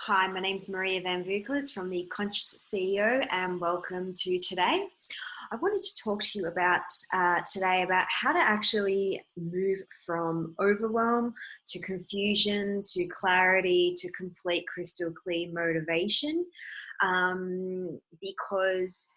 Hi, my name's Maria Van Vuklis from the Conscious CEO, and welcome to today. I wanted to talk to you about today about how to actually move from overwhelm to confusion to clarity to complete crystal clear motivation, because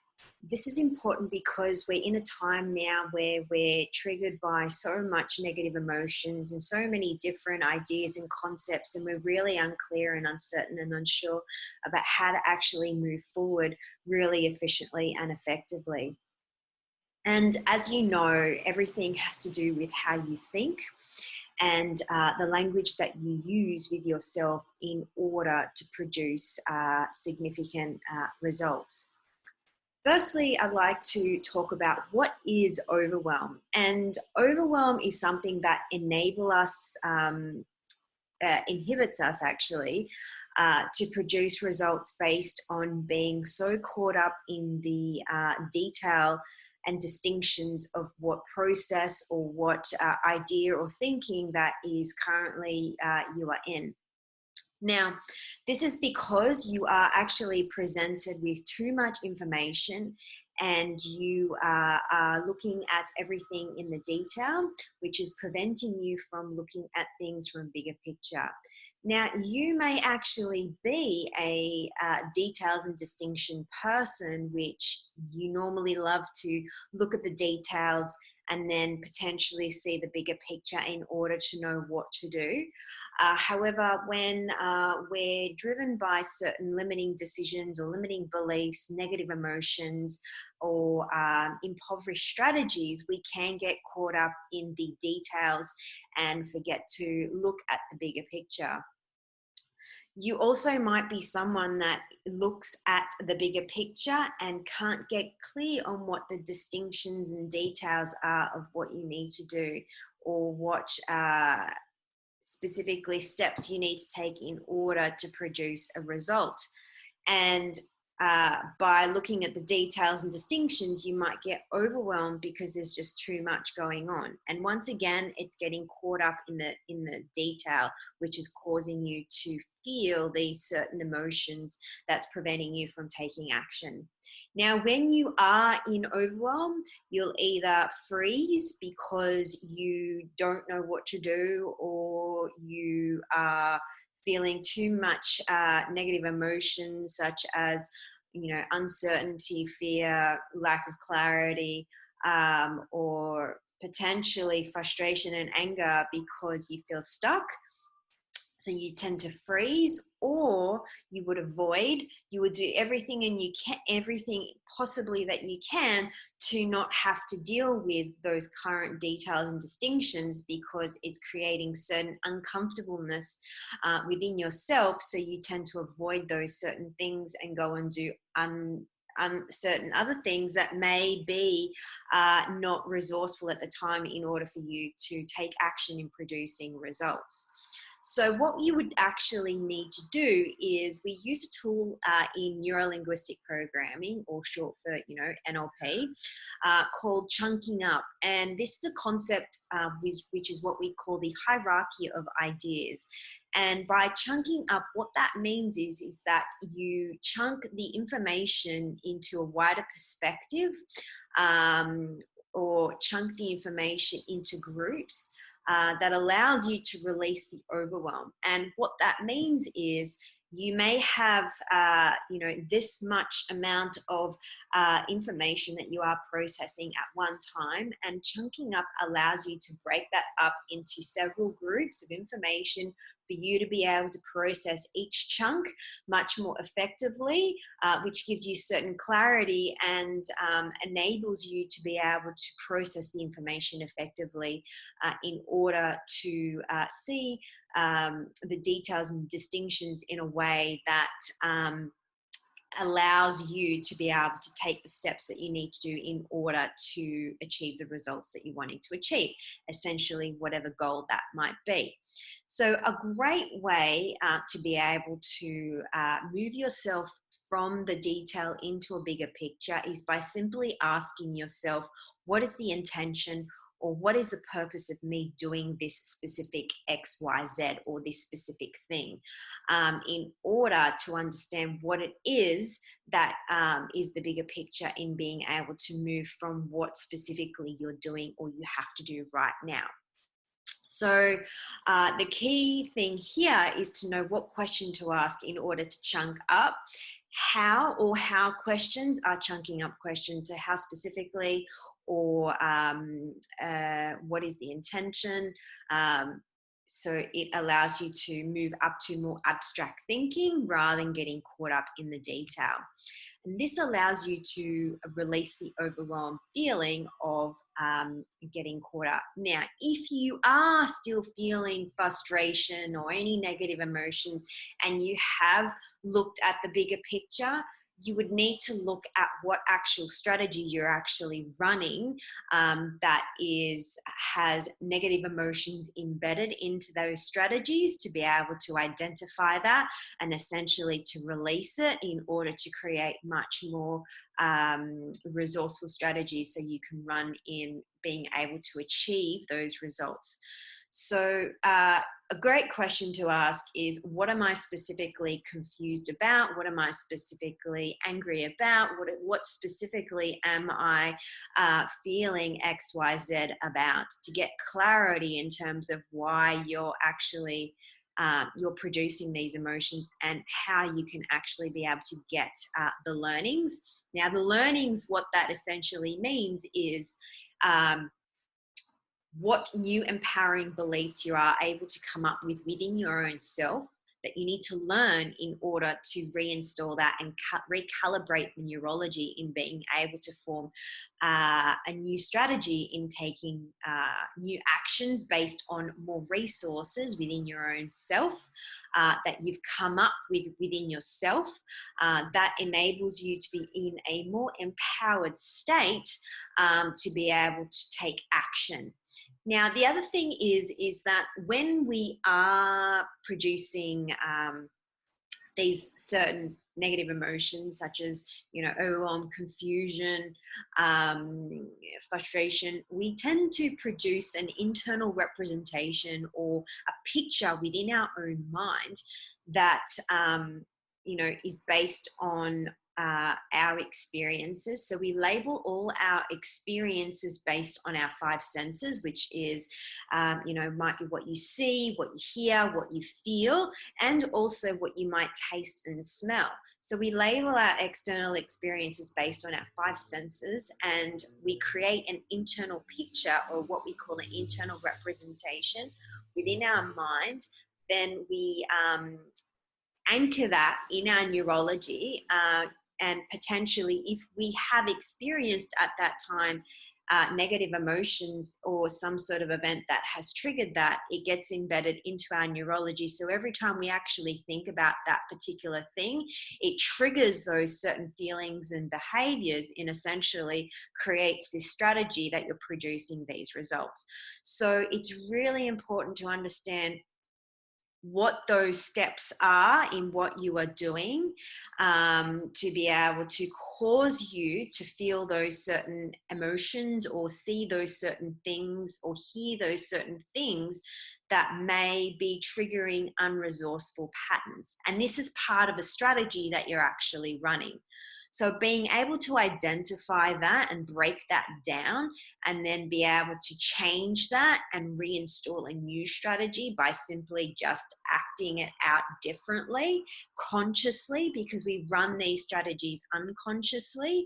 this is important because we're in a time now where we're triggered by so much negative emotions and so many different ideas and concepts, and we're really unclear and uncertain and unsure about how to actually move forward really efficiently and effectively. And as you know, everything has to do with how you think and the language that you use with yourself in order to produce significant results. Firstly, I'd like to talk about what is overwhelm. And overwhelm is something that inhibits us actually to produce results based on being so caught up in the detail and distinctions of what process or what idea or thinking that is currently you are in. Now, this is because you are actually presented with too much information and you are looking at everything in the detail, which is preventing you from looking at things from a bigger picture. Now, you may actually be a details and distinction person, which you normally love to look at the details and then potentially see the bigger picture in order to know what to do. However, when we're driven by certain limiting decisions or limiting beliefs, negative emotions, or impoverished strategies, we can get caught up in the details and forget to look at the bigger picture. You also might be someone that looks at the bigger picture and can't get clear on what the distinctions and details are of what you need to do, or what specifically steps you need to take in order to produce a result. And by looking at the details and distinctions, you might get overwhelmed because there's just too much going on. And once again, it's getting caught up in the detail, which is causing you to feel these certain emotions that's preventing you from taking action. Now, when you are in overwhelm, you'll either freeze because you don't know what to do, or you are feeling too much negative emotions such as uncertainty, fear, lack of clarity, or potentially frustration and anger because you feel stuck. So you tend to freeze, or you would avoid. You would do everything everything possibly that you can to not have to deal with those current details and distinctions, because it's creating certain uncomfortableness within yourself. So you tend to avoid those certain things and go and do certain other things that may be not resourceful at the time in order for you to take action in producing results. So what you would actually need to do is, we use a tool in Neuro-Linguistic Programming, or short for NLP, called chunking up. And this is a concept which is what we call the hierarchy of ideas. And by chunking up, what that means is that you chunk the information into a wider perspective, or chunk the information into groups. That allows you to release the overwhelm. And what that means is, you may have this much amount of information that you are processing at one time, and chunking up allows you to break that up into several groups of information for you to be able to process each chunk much more effectively, which gives you certain clarity and enables you to be able to process the information effectively in order to see the details and distinctions in a way that allows you to be able to take the steps that you need to do in order to achieve the results that you're wanting to achieve, essentially whatever goal that might be. So a great way to be able to move yourself from the detail into a bigger picture is by simply asking yourself, what is the intention, or what is the purpose of me doing this specific XYZ or this specific thing, in order to understand what it is that is the bigger picture in being able to move from what specifically you're doing or you have to do right now. So the key thing here is to know what question to ask in order to chunk up how questions are chunking up questions. So how specifically, or what is the intention? So it allows you to move up to more abstract thinking rather than getting caught up in the detail. And this allows you to release the overwhelmed feeling of getting caught up. Now, if you are still feeling frustration or any negative emotions and you have looked at the bigger picture, you would need to look at what actual strategy you're actually running that has negative emotions embedded into those strategies, to be able to identify that and essentially to release it in order to create much more resourceful strategies so you can run in being able to achieve those results. So a great question to ask is, what am I specifically confused about? What am I specifically angry about? What specifically am I feeling XYZ about? To get clarity in terms of why you're actually you're producing these emotions and how you can actually be able to get the learnings. Now, the learnings, what that essentially means is what new empowering beliefs you are able to come up with within your own self that you need to learn in order to reinstall that and recalibrate the neurology in being able to form a new strategy in taking new actions based on more resources within your own self that you've come up with within yourself that enables you to be in a more empowered state to be able to take action. Now, the other thing is that when we are producing these certain negative emotions, such as, overwhelm, confusion, frustration, we tend to produce an internal representation or a picture within our own mind that, is based on our experiences. So we label all our experiences based on our five senses, which is, might be what you see, what you hear, what you feel, and also what you might taste and smell. So we label our external experiences based on our five senses, and we create an internal picture, or what we call an internal representation within our mind. Then we anchor that in our neurology, and potentially, if we have experienced at that time negative emotions or some sort of event that has triggered that, it gets embedded into our neurology. So every time we actually think about that particular thing, it triggers those certain feelings and behaviors, and essentially creates this strategy that you're producing these results. So it's really important to understand what those steps are in what you are doing, to be able to cause you to feel those certain emotions or see those certain things or hear those certain things that may be triggering unresourceful patterns. And this is part of a strategy that you're actually running. So being able to identify that and break that down, and then be able to change that and reinstall a new strategy by simply just acting it out differently, consciously, because we run these strategies unconsciously,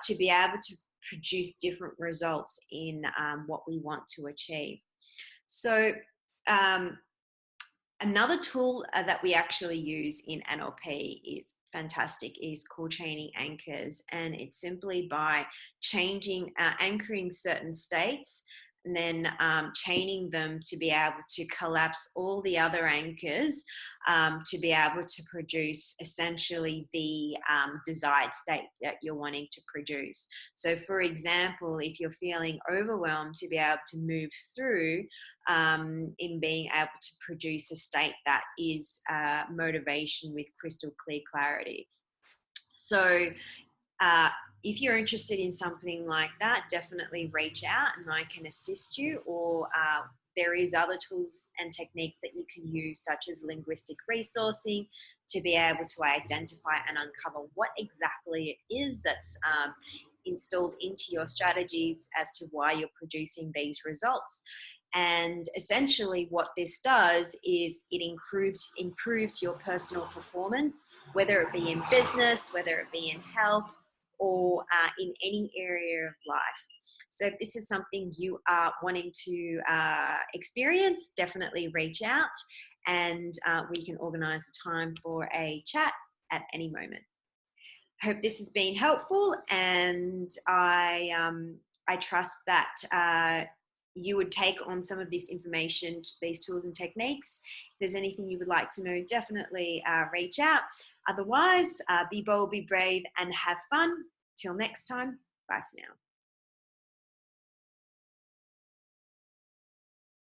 to be able to produce different results in what we want to achieve. So another tool that we actually use in NLP is fantastic, is called chaining anchors. And it's simply by anchoring certain states, and then chaining them to be able to collapse all the other anchors, to be able to produce essentially the desired state that you're wanting to produce. So for example, if you're feeling overwhelmed, to be able to move through in being able to produce a state that is motivation with crystal clear clarity. So If you're interested in something like that, definitely reach out and I can assist you. Or there is other tools and techniques that you can use, such as linguistic resourcing, to be able to identify and uncover what exactly it is that's installed into your strategies as to why you're producing these results. And essentially what this does is it improves your personal performance, whether it be in business, whether it be in health, or in any area of life. So if this is something you are wanting to experience, definitely reach out and we can organize a time for a chat at any moment. Hope this has been helpful, and I trust that you would take on some of this information, these tools and techniques. If there's anything you would like to know, definitely reach out. Otherwise, be bold, be brave, and have fun. Till next time, bye for now.